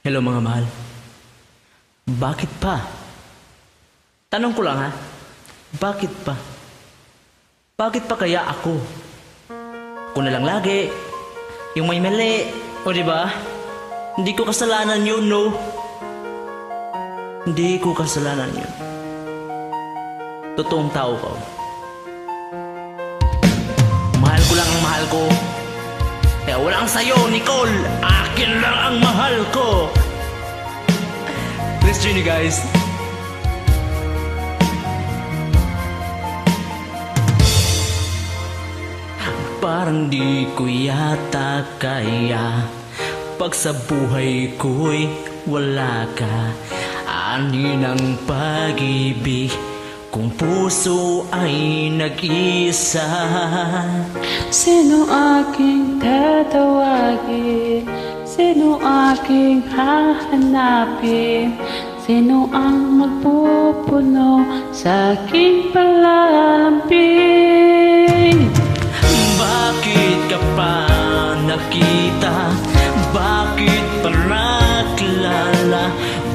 Hello mga mahal. Bakit pa? Tanong ko lang ha. Bakit pa? Bakit pa kaya ako? Ako na lang lagi. Yung may mali. O diba? Hindi ko kasalanan yun, no? Hindi ko kasalanan yun. Totoong tao ko. Mahal ko lang ang mahal ko. Kaya walang sayo, Nicole. Akin lang ang mahal ko. Let's join you guys. Parang di ko yata kaya pag sa buhay ko'y wala ka. Ani ng pag-ibig kung puso ay nag-isa. Sino aking tatawagin? Sino aking hahanapin? Sino ang magpupuno sa aking palalambing? Bakit ka pa nakita? Bakit pa nakilala?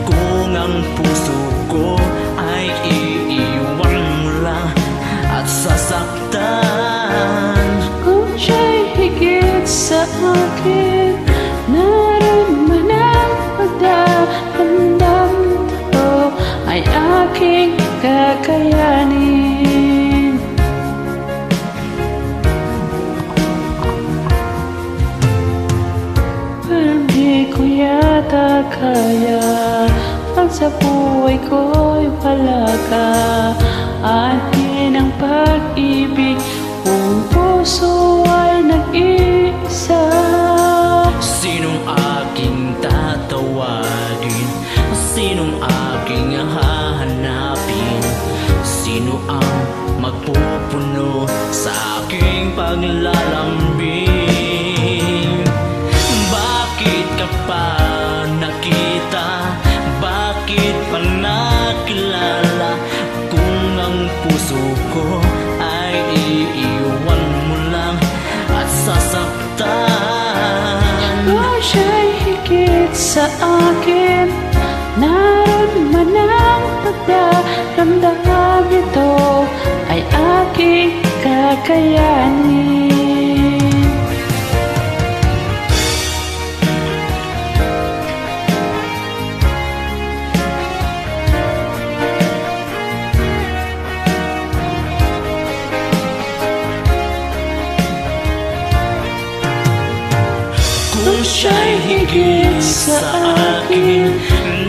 Kung ang puso ko ay iiwan mo lang at sasaktan. Kung siya'y higit sa akin, naroon man ang pagdaramdam to ay aking kakayanin. Pero di ko yata kaya pag sa buhay ko'y wala ka. Akin ang pag-ibig kung puso ay nag-iisa. Sinong aking tatawagin? Sinong aking hahanapin? Sino ang magpupuno sa aking paglalambing? Bakit ka pa nakita? Bakit pa nakilala? Kung ang puso ko ay iiwan mo lang at sasaktan. Kung siya'y higit sa akin, naroon man ang pagdaramdam ito ay aking kakayanin. Kung siya'y higit sa akin,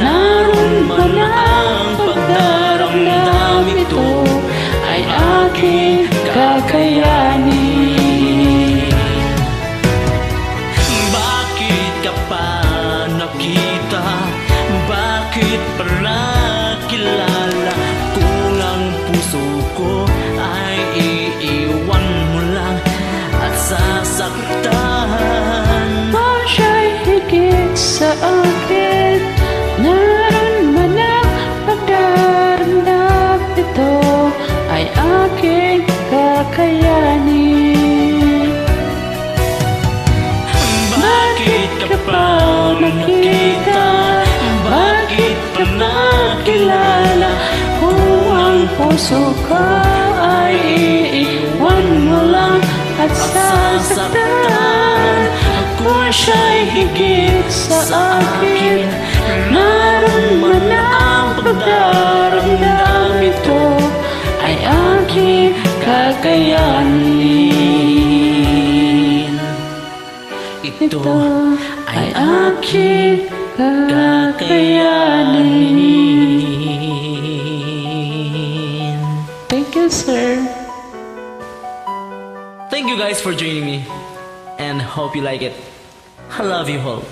naroon man ang pagdaramdam ito ay aking kakayanin. Bakit ka pa nakita? Bakit pa nakilala? Kung ang puso ko ay iiwan mo lang at sasaktan. Kung siya'y higit sa akin, naroon man ang pagdaramdam ito ay aking kakayanin. Bakit ka pa nakita? Bakit pa nakilala? Kung ang puso ko ay iiwan mo lang at sasaktan. Kung siya'y higit sa akin, naroon man ang pagdaramdam ito ay aking kakayanin. ito ay aking kakayanin. Thank you, sir. Thank you guys for joining me and hope you like it. I love you all.